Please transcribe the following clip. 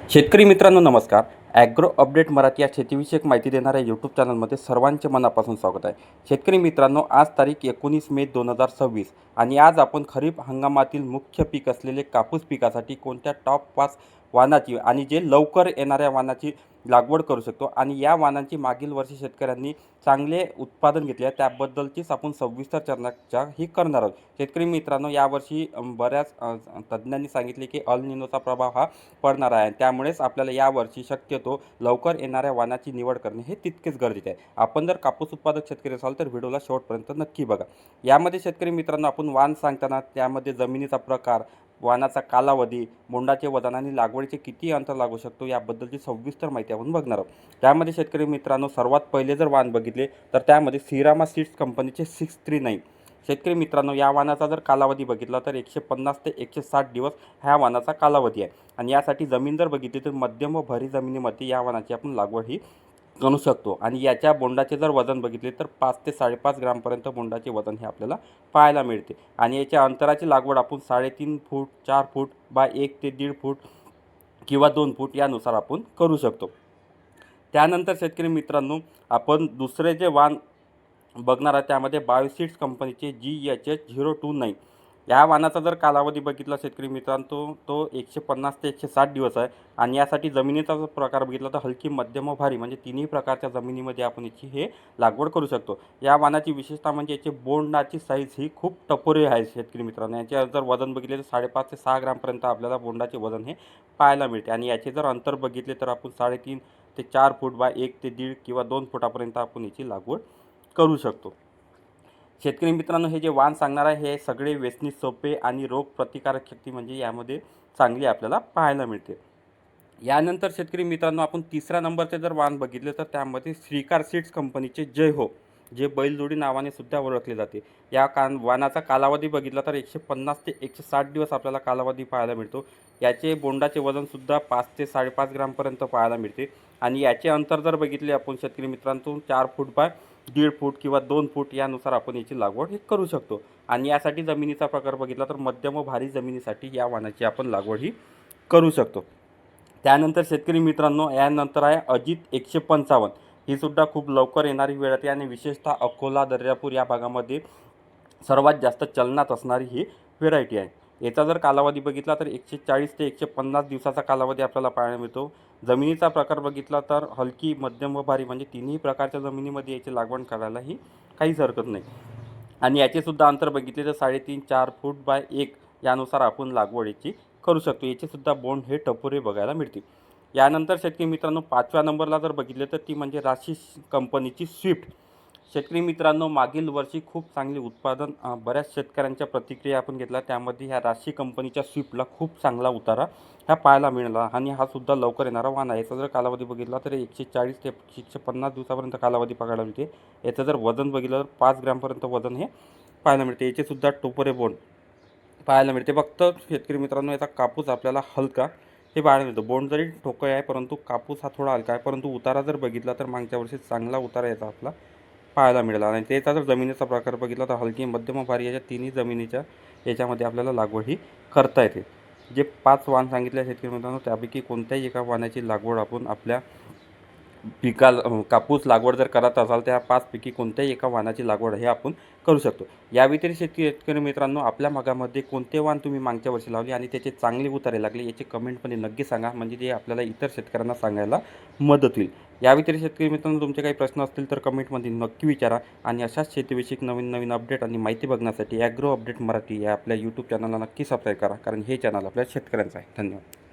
शेतकरी मित्रांनो नमस्कार. ॲग्रो अपडेट मराठी या शेतीविषयक माहिती देणाऱ्या यूट्यूब चॅनलमध्ये सर्वांचे मनापासून स्वागत आहे. शेतकरी मित्रांनो, आज तारीख 19 मे 2026 आणि आज आपण खरीप हंगामातील मुख्य पीक असलेले कापूस पिकासाठी कोणत्या टॉप 5 वाणाची आणि जे लवकर येणाऱ्या वाणाची लागवड करू शकतो आणि या वाणांची मागील वर्षी शेतकऱ्यांनी चांगले उत्पादन घेतले आहे त्याबद्दलचीच आपण सविस्तर चर्चा ही करणार आहोत. शेतकरी मित्रांनो, यावर्षी बऱ्याच तज्ज्ञांनी सांगितले की अल निनोचा प्रभाव हा पडणार आहे. त्यामुळेच आपल्याला यावर्षी शक्यतो लवकर येणाऱ्या वाणाची निवड करणे हे तितकेच गरजेचे आहे. आपण जर कापूस उत्पादक शेतकरी असाल तर व्हिडिओला शेवटपर्यंत नक्की बघा. यामध्ये शेतकरी मित्रांनो, आपण वाण सांगताना त्यामध्ये जमिनीचा प्रकार, वाणाचा कालावधी, बोंडाचे वजन आणि लागवडीचे किती अंतर लागू शकतो याबद्दलची सविस्तर माहिती आपण बघणार आहोत. त्यामध्ये शेतकरी मित्रांनो, सर्वात पहिले जर वाण बघितले तर त्यामध्ये श्रीरामा सीड्स कंपनीचे 639. शेतकरी मित्रांनो, या वाणाचा जर कालावधी बघितला तर 150 ते 160 दिवस ह्या वाणाचा कालावधी आहे. आणि यासाठी जमीन जर बघितली तर मध्यम व भारी जमिनीमध्ये या वाणाची आपण लागवड ही करू शकतो. आणि याच्या बोंडाचे जर वजन बघितले तर 5 ते 5.5 ग्रामपर्यंत बोंडाचे वजन हे आपल्याला पाहायला मिळते. आणि याच्या अंतराची लागवड आपण 3.5 फूट, 4 फूट बा 1 ते 1.5 फूट किंवा 2 फूट यानुसार आपण करू शकतो. त्यानंतर शेतकरी मित्रांनो, आपण दुसरे जे वाण बघणार आहे त्यामध्ये बायोसीड्स कंपनीचे GHH029 या वाणाचा जर कालावधी बघितला शेतकरी मित्रांनो, तो 150 ते 160 दिवस आहे. आणि यासाठी जमिनीचा जर प्रकार बघितला तर हलकी, मध्यम व भारी म्हणजे तिन्ही प्रकारच्या जमिनीमध्ये आपण याची हे लागवड करू शकतो. या वाणाची विशेषता म्हणजे याची बोंडाची साईज ही खूप टपोरी आहे शेतकरी मित्रांनो. याचे जर वजन बघितले तर 5.5 ते 6 ग्रामपर्यंत आपल्याला बोंडाचे वजन हे पाहायला मिळते. आणि याचे जर अंतर बघितले तर आपण 3.5 ते 4 फूट बा 1 ते 1.5 किंवा 2 फुटापर्यंत आपण याची लागवड करू शकतो. शेतकरी मित्रांनो, हे जे वाण सांगणार आहे हे सगळे वेचणी सोपे आणि रोग प्रतिकारक शक्ती म्हणजे यामध्ये चांगली आपल्याला पाहायला मिळते. यानंतर शेतकरी मित्रांनो, आपण तिसऱ्या नंबरचे जर वाण बघितले तर त्यामध्ये श्रीकार सीड्स कंपनीचे जय हो, जे बैलजोडी नावाने सुद्धा ओळखले जाते. या वाणाचा कालावधी बघितला तर 150 ते 160 दिवस आपल्याला कालावधी पाहायला मिळतो. याचे बोंडाचे वजनसुद्धा 5 ते 5.5 ग्रामपर्यंत पाहायला मिळते. आणि याचे अंतर जर बघितले आपण शेतकरी मित्रांनो, 4 फूट बाय 1.5 फूट किंवा 2 फूट यानुसार आपण याची लागवड हे करू शकतो. आणि यासाठी जमिनीचा प्रकार बघितला तर मध्यम व भारी जमिनीसाठी या वाणाची आपण लागवड ही करू शकतो. त्यानंतर शेतकरी मित्रांनो, यानंतर आहे अजित 155. ही सुद्धा खूप लवकर येणारी वेळ आहे आणि विशेषतः अकोला, दर्यापूर या भागामध्ये सर्वात जास्त चलनात असणारी ही व्हेरायटी आहे. याचा जर कालावधी बघितला तर 140 ते 150 दिवसाचा कालावधी आपल्याला पाहायला मिळतो. जमिनीचा प्रकार बघितला तर हलकी, मध्यम व भारी म्हणजे तिन्ही प्रकारच्या जमिनीमध्ये याची लागवड करायलाही काहीच हरकत नाही. आणि याचेसुद्धा अंतर बघितले तर 3.5 4 फूट बाय 1 यानुसार आपण लागवडीची करू शकतो. याचेसुद्धा बोंड हे टपोरे बघायला मिळतील. यानंतर शेतकरी मित्रांनो, 5व्या नंबरला जर बघितले तर ती म्हणजे राशी कंपनीची स्विफ्ट. शेतकरी मित्रांनो, मागील वर्षी खूप चांगले उत्पादन बऱ्याच शेतकऱ्यांच्या प्रतिक्रिया आपण घेतल्या. त्यामध्ये ह्या राशी कंपनीच्या स्विफ्टला खूप चांगला उतारा ह्या पाहायला मिळाला. आणि हा सुद्धा लवकर येणारा वाण आहे. याचा जर कालावधी बघितला तर 140 ते 150 दिवसापर्यंत कालावधी पाहायला मिळते. याचं जर वजन बघितलं तर 5 ग्रॅमपर्यंत वजन हे पाहायला मिळते. याचेसुद्धा टोपरे बोंड पाहायला मिळते. फक्त शेतकरी मित्रांनो, याचा कापूस आपल्याला हलका हे पाहायला मिळतो. बोंड जरी ठोकळ आहे परंतु कापूस हा थोडा हलका आहे. परंतु उतारा जर बघितला तर मागच्या वर्षी चांगला उतारा याचा आपला पाहायला मिळाला. आणि त्याचा जर जमिनीचा प्रकार बघितला तर हलकी, मध्यम भारी याच्या तिन्ही जमिनीच्या याच्यामध्ये आपल्याला लागवड ही करता येते. जे 5 वाण सांगितले शेतकरी मित्रांनो, त्यापैकी कोणत्याही एका वाणाची लागवड आपण आपल्या कापूस लागवड जर करत असाल तर 5 पैकी कोणत्याही एका वाणाची लागवड हे आपण करू शकतो. या व्यतिरिक्त शेतकरी मित्रांनो, आपल्या भागामध्ये कोणते वाण तुम्ही मागच्या वर्षी लावले आणि त्याचे चांगले उतारे लागले याचे कमेंटमध्ये नक्की सांगा, म्हणजे ते आपल्याला इतर शेतकऱ्यांना सांगायला मदत होईल. या व्यतिरिक्त शेतकरी मित्रांनो, तुमचे काही प्रश्न असतील तर कमेंटमध्ये नक्की विचारा. आणि अशाच शेतीविषयक नवीन नवीन अपडेट आणि माहिती बघण्यासाठी ॲग्रो अपडेट मराठी या आपल्या यूट्यूब चॅनलला नक्की सबस्क्राईब करा, कारण हे चॅनल आपल्या शेतकऱ्यांचं आहे. धन्यवाद.